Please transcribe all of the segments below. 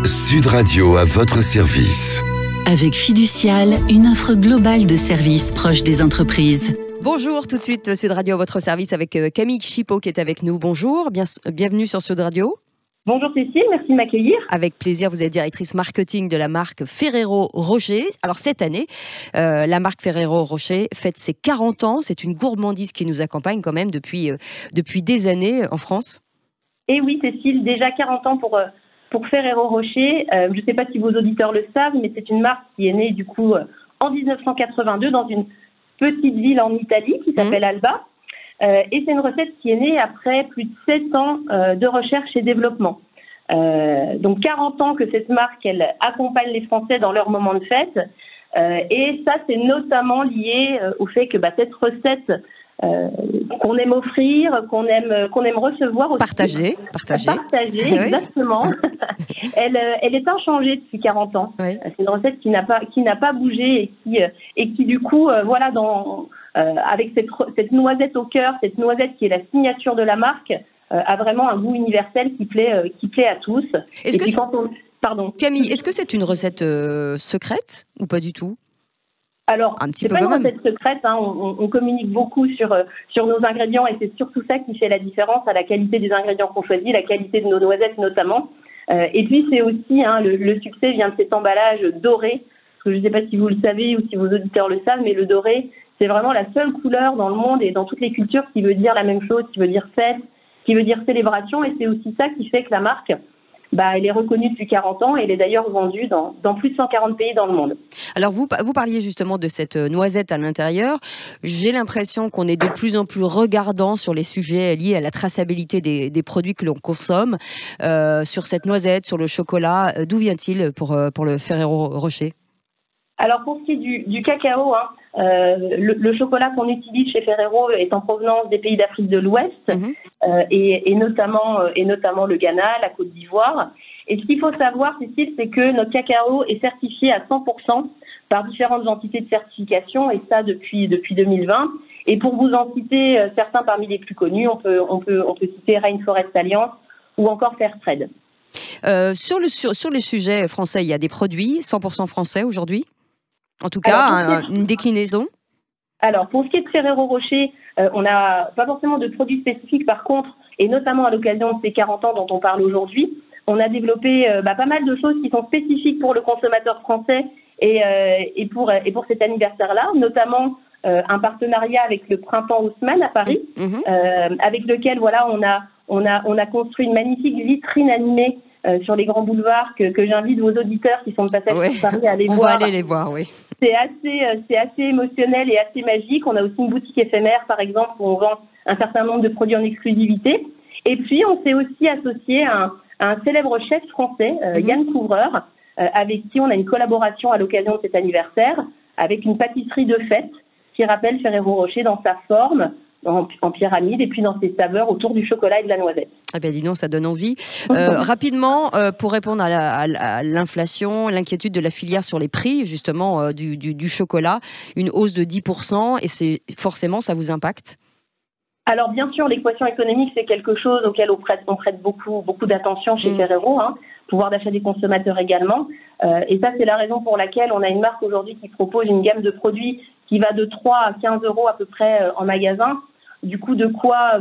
Sud Radio à votre service. Avec Fiducial, une offre globale de services proches des entreprises. Bonjour, tout de suite Sud Radio à votre service avec Camille Chipot qui est avec nous. Bonjour, bienvenue sur Sud Radio. Bonjour Cécile, merci de m'accueillir. Avec plaisir, vous êtes directrice marketing de la marque Ferrero Rocher. Alors cette année, la marque Ferrero Rocher fête ses 40 ans. C'est une gourmandise qui nous accompagne quand même depuis des années en France. Et oui Cécile, déjà 40 ans pour Ferrero Rocher. Je ne sais pas si vos auditeurs le savent, mais c'est une marque qui est née du coup en 1982 dans une petite ville en Italie qui s'appelle Alba. Et c'est une recette qui est née après plus de 7 ans de recherche et développement. Donc 40 ans que cette marque, elle accompagne les Français dans leur moment de fête. Et ça, c'est notamment lié au fait que cette recette qu'on aime offrir, qu'on aime recevoir aussi. Partager, exactement. Elle est inchangée depuis 40 ans. Oui. C'est une recette qui n'a pas bougé et qui du coup, avec cette noisette au cœur, cette noisette qui est la signature de la marque, a vraiment un goût universel qui plaît à tous. Camille, est-ce que c'est une recette secrète ou pas du tout? Alors, c'est pas une recette secrète, hein. On communique beaucoup sur nos ingrédients et c'est surtout ça qui fait la différence à la qualité des ingrédients qu'on choisit, la qualité de nos noisettes notamment. Et puis c'est aussi, le succès vient de cet emballage doré, parce que je ne sais pas si vous le savez ou si vos auditeurs le savent, mais le doré, c'est vraiment la seule couleur dans le monde et dans toutes les cultures qui veut dire la même chose, qui veut dire fête, qui veut dire célébration, et c'est aussi ça qui fait que la marque, elle est reconnue depuis 40 ans et elle est d'ailleurs vendue dans plus de 140 pays dans le monde. Alors vous parliez justement de cette noisette à l'intérieur. J'ai l'impression qu'on est de plus en plus regardant sur les sujets liés à la traçabilité des produits que l'on consomme. Sur cette noisette, sur le chocolat, d'où vient-il pour le Ferrero Rocher ? Alors pour ce qui est du cacao, le chocolat qu'on utilise chez Ferrero est en provenance des pays d'Afrique de l'Ouest et notamment le Ghana, la Côte d'Ivoire. Et ce qu'il faut savoir, Cécile, c'est que notre cacao est certifié à 100% par différentes entités de certification, et ça depuis 2020. Et pour vous en citer certains parmi les plus connus, on peut citer Rainforest Alliance ou encore Fairtrade. Sur les sujets français, il y a des produits 100% français aujourd'hui? En tout cas, une déclinaison? Alors, pour ce qui est de Ferrero Rocher, on n'a pas forcément de produits spécifiques. Par contre, et notamment à l'occasion de ces 40 ans dont on parle aujourd'hui, on a développé pas mal de choses qui sont spécifiques pour le consommateur français et pour cet anniversaire-là, notamment un partenariat avec le Printemps Haussmann à Paris, avec lequel on a construit une magnifique vitrine animée sur les grands boulevards que j'invite vos auditeurs qui sont de passage sur Paris à aller voir. On va aller les voir, oui. C'est assez émotionnel et assez magique. On a aussi une boutique éphémère, par exemple, où on vend un certain nombre de produits en exclusivité. Et puis, on s'est aussi associé à un célèbre chef français, Yann Couvreur, avec qui on a une collaboration à l'occasion de cet anniversaire, avec une pâtisserie de fête qui rappelle Ferrero Rocher dans sa forme, en pyramide, et puis dans ses saveurs autour du chocolat et de la noisette. Ah ben dis donc, ça donne envie. Rapidement, pour répondre à l'inflation, l'inquiétude de la filière sur les prix, justement, du chocolat, une hausse de 10%, et forcément, ça vous impacte? Alors bien sûr, l'équation économique, c'est quelque chose auquel on prête beaucoup d'attention chez Ferrero, pouvoir d'achat des consommateurs également. Et ça, c'est la raison pour laquelle on a une marque aujourd'hui qui propose une gamme de produits qui va de 3 à 15 euros à peu près en magasin. Du coup, de quoi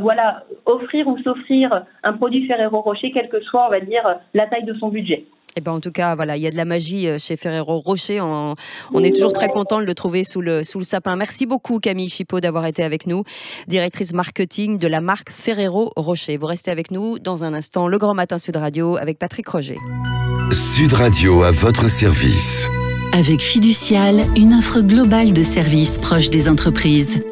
offrir ou s'offrir un produit Ferrero Rocher, quelle que soit, on va dire, la taille de son budget. Eh ben, en tout cas, il y a de la magie chez Ferrero Rocher. On est toujours très content de le trouver sous le sapin. Merci beaucoup, Camille Chipot, d'avoir été avec nous, directrice marketing de la marque Ferrero Rocher. Vous restez avec nous dans un instant. Le Grand Matin Sud Radio avec Patrick Roger. Sud Radio à votre service. Avec Fiducial, une offre globale de services proches des entreprises.